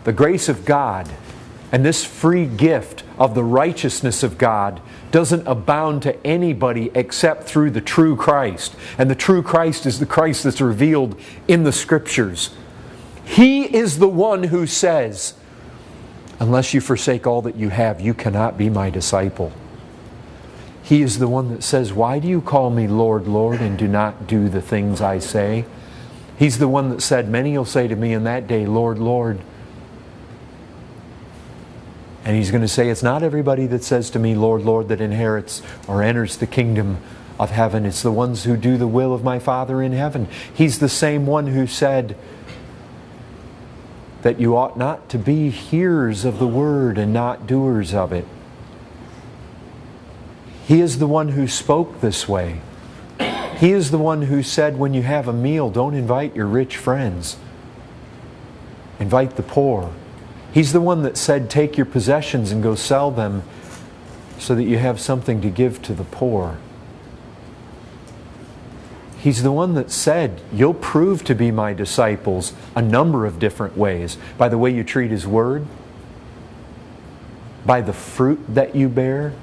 The grace of God and this free gift of the righteousness of God doesn't abound to anybody except through the true Christ. And the true Christ is the Christ that's revealed in the Scriptures. He is the one who says, unless you forsake all that you have, you cannot be my disciple. He is the one that says, why do you call me Lord, Lord, and do not do the things I say? He's the one that said, many will say to me in that day, Lord, Lord. And He's going to say, it's not everybody that says to me, Lord, Lord, that inherits or enters the kingdom of heaven. It's the ones who do the will of my Father in heaven. He's the same one who said that you ought not to be hearers of the word and not doers of it. He is the one who spoke this way. He is the one who said, when you have a meal, don't invite your rich friends. Invite the poor. He's the one that said, take your possessions and go sell them so that you have something to give to the poor. He's the one that said, you'll prove to be my disciples a number of different ways. By the way you treat His Word, by the fruit that you bear.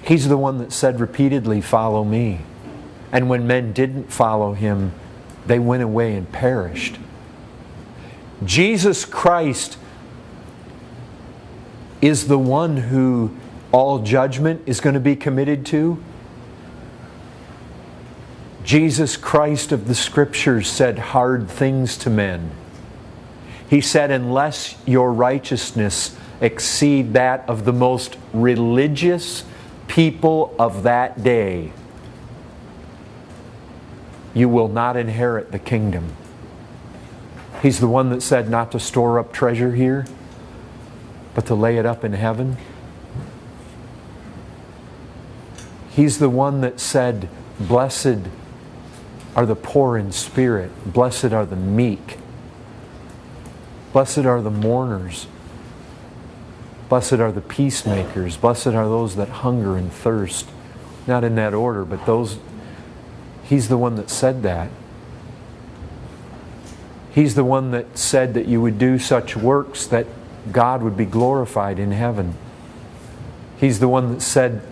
He's the one that said repeatedly, follow me. And when men didn't follow Him, they went away and perished. Jesus Christ is the one who all judgment is going to be committed to. Jesus Christ of the Scriptures said hard things to men. He said, unless your righteousness exceed that of the most religious people of that day, you will not inherit the kingdom. He's the one that said not to store up treasure here, but to lay it up in heaven. He's the one that said, blessed are the poor in spirit, blessed are the meek, blessed are the mourners, blessed are the peacemakers, blessed are those that hunger and thirst. Not in that order, but those. He's the one that said that. He's the one that said that you would do such works that God would be glorified in heaven. He's the one that said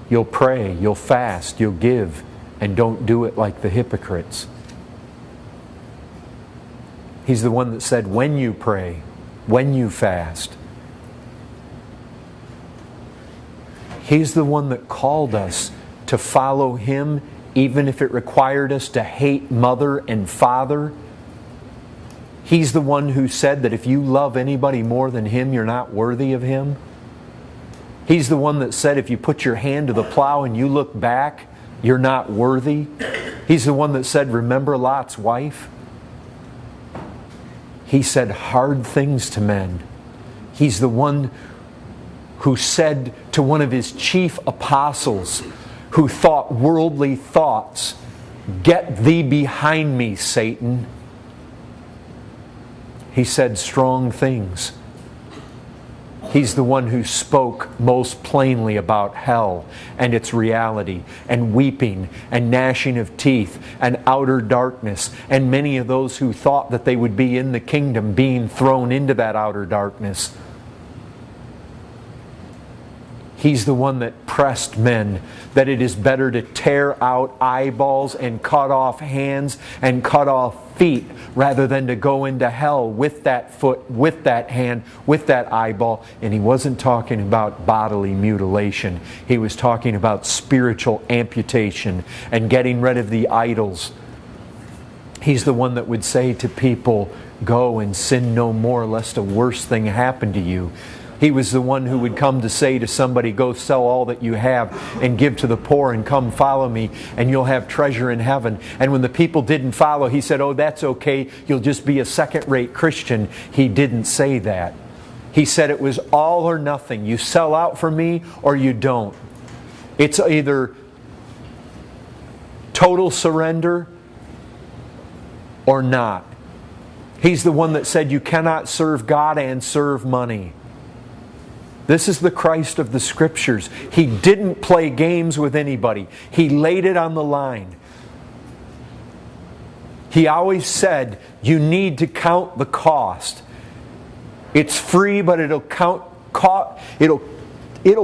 you'll pray, you'll fast, you'll give, and don't do it like the hypocrites. He's the one that said when you pray, when you fast. He's the one that called us to follow Him even if it required us to hate mother and father. He's the one who said that if you love anybody more than Him, you're not worthy of Him. He's the one that said if you put your hand to the plow and you look back, you're not worthy. He's the one that said, remember Lot's wife? He said hard things to men. He's the one who said to one of His chief apostles who thought worldly thoughts, get thee behind me, Satan. He said strong things. He's the one who spoke most plainly about hell and its reality, and weeping and gnashing of teeth and outer darkness, and many of those who thought that they would be in the kingdom being thrown into that outer darkness. He's the one that pressed men that it is better to tear out eyeballs and cut off hands and cut off feet rather than to go into hell with that foot, with that hand, with that eyeball. And he wasn't talking about bodily mutilation. He was talking about spiritual amputation and getting rid of the idols. He's the one that would say to people, go and sin no more lest a worse thing happen to you. He was the one who would come to say to somebody, go sell all that you have and give to the poor and come follow me and you'll have treasure in heaven. And when the people didn't follow, he said, oh, that's okay. You'll just be a second-rate Christian. He didn't say that. He said it was all or nothing. You sell out for me or you don't. It's either total surrender or not. He's the one that said you cannot serve God and serve money. This is the Christ of the Scriptures. He didn't play games with anybody. He laid it on the line. He always said, you need to count the cost. It's free, but it'll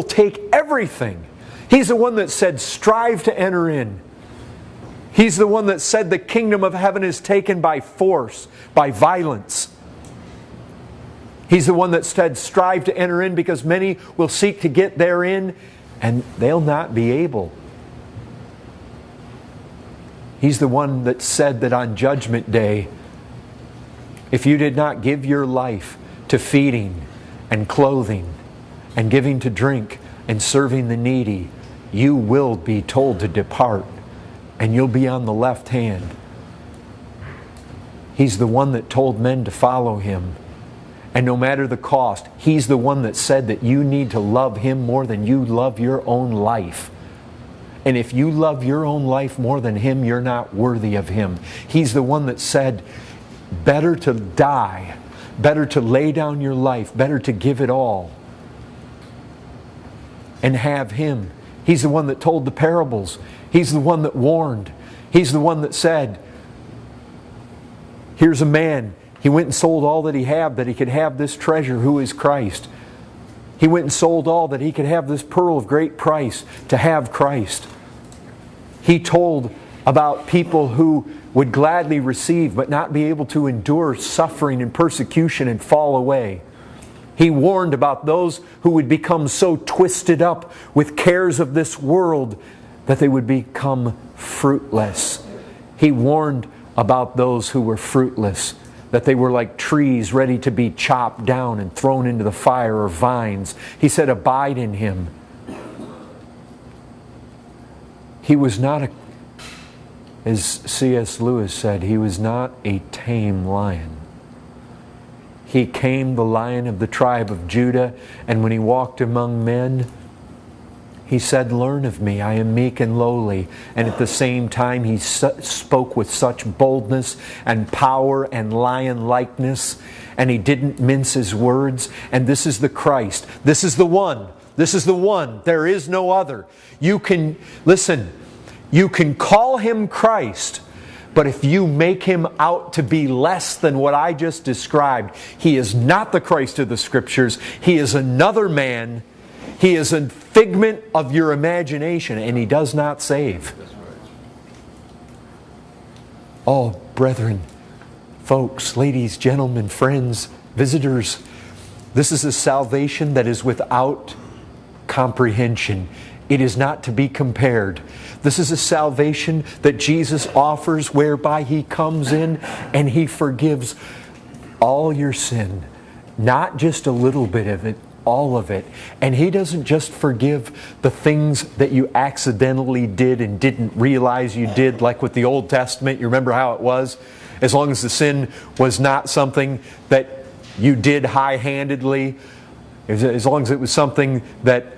take everything. He's the one that said, strive to enter in. He's the one that said the kingdom of heaven is taken by force, by violence. He's the one that said, strive to enter in, because many will seek to get therein and they'll not be able. He's the one that said that on Judgment Day, if you did not give your life to feeding and clothing and giving to drink and serving the needy, you will be told to depart and you'll be on the left hand. He's the one that told men to follow Him. And no matter the cost, He's the one that said that you need to love Him more than you love your own life. And if you love your own life more than Him, you're not worthy of Him. He's the one that said, better to die, better to lay down your life, better to give it all and have Him. He's the one that told the parables. He's the one that warned. He's the one that said, here's a man. He went and sold all that he had that he could have this treasure, who is Christ. He went and sold all that he could have this pearl of great price to have Christ. He told about people who would gladly receive but not be able to endure suffering and persecution and fall away. He warned about those who would become so twisted up with cares of this world that they would become fruitless. He warned about those who were fruitless, that they were like trees ready to be chopped down and thrown into the fire, or vines. He said, abide in Him. He was not as C.S. Lewis said, He was not a tame lion. He came the Lion of the tribe of Judah, and when He walked among men, He said, learn of me, I am meek and lowly. And at the same time, He spoke with such boldness and power and lion-likeness. And He didn't mince His words. And this is the Christ. This is the one. This is the one. There is no other. You can, listen, you can call Him Christ, but if you make Him out to be less than what I just described, He is not the Christ of the Scriptures. He is another man. He is a figment of your imagination, and He does not save. Oh, brethren, folks, ladies, gentlemen, friends, visitors, this is a salvation that is without comprehension. It is not to be compared. This is a salvation that Jesus offers, whereby He comes in and He forgives all your sin. Not just a little bit of it, all of it. And He doesn't just forgive the things that you accidentally did and didn't realize you did, like with the Old Testament. You remember how it was? As long as the sin was not something that you did high-handedly, as long as it was something that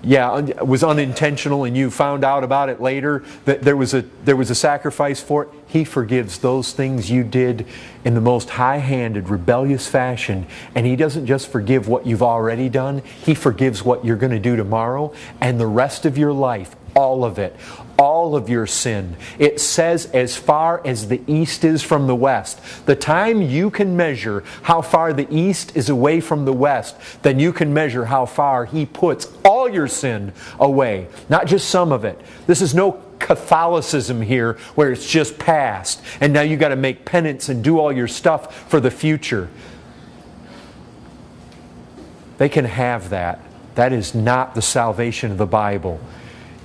was unintentional and you found out about it later, that there was a sacrifice for it. He forgives those things you did in the most high-handed, rebellious fashion. And He doesn't just forgive what you've already done. He forgives what you're going to do tomorrow and the rest of your life. All of it. All of your sin. It says as far as the east is from the west. The time you can measure how far the east is away from the west, then you can measure how far He puts all your sin away. Not just some of it. This is no Catholicism here where it's just past and now you got to make penance and do all your stuff for the future. They can have that. That is not the salvation of the Bible.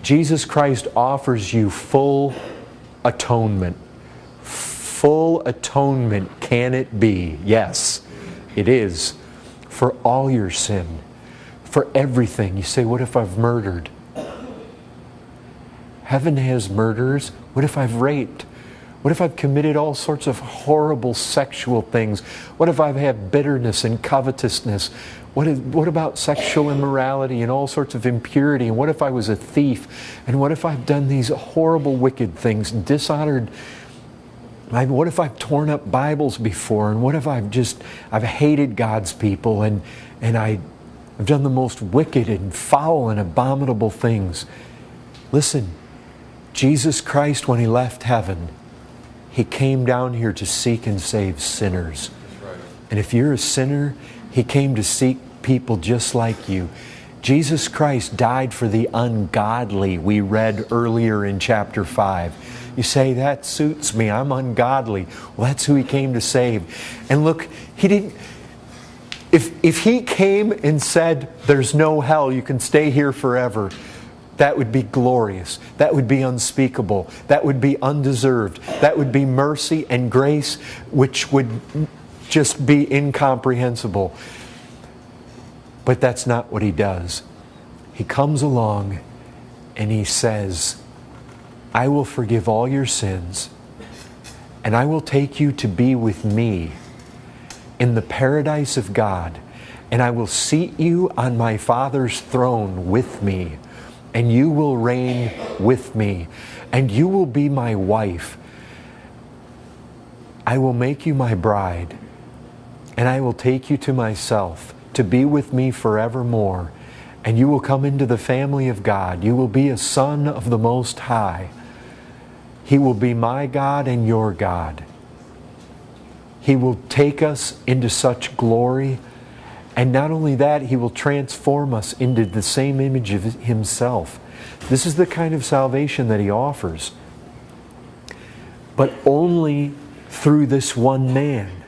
Jesus Christ offers you full atonement. Full atonement can it be? Yes, it is. For all your sin. For everything. You say, what if I've murdered? Heaven has murderers. What if I've raped? What if I've committed all sorts of horrible sexual things? What if I've had bitterness and covetousness? What about sexual immorality and all sorts of impurity? And what if I was a thief? And what if I've done these horrible, wicked things and dishonored? What if I've torn up Bibles before? And what if I've hated God's people and I've done the most wicked and foul and abominable things? Listen, Jesus Christ, when He left heaven, He came down here to seek and save sinners. And if you're a sinner, He came to seek people just like you. Jesus Christ died for the ungodly, we read earlier in chapter 5. You say, that suits me, I'm ungodly. Well, that's who He came to save. And look, He didn't... If He came and said, there's no hell, you can stay here forever, that would be glorious. That would be unspeakable. That would be undeserved. That would be mercy and grace, which would just be incomprehensible. But that's not what He does. He comes along and He says, I will forgive all your sins, and I will take you to be with me in the paradise of God, and I will seat you on my Father's throne with me, and you will reign with me, and you will be my wife. I will make you my bride, and I will take you to myself to be with me forevermore, and you will come into the family of God. You will be a son of the Most High. He will be my God and your God. He will take us into such glory, and not only that, He will transform us into the same image of Himself. This is the kind of salvation that He offers. But only through this one man.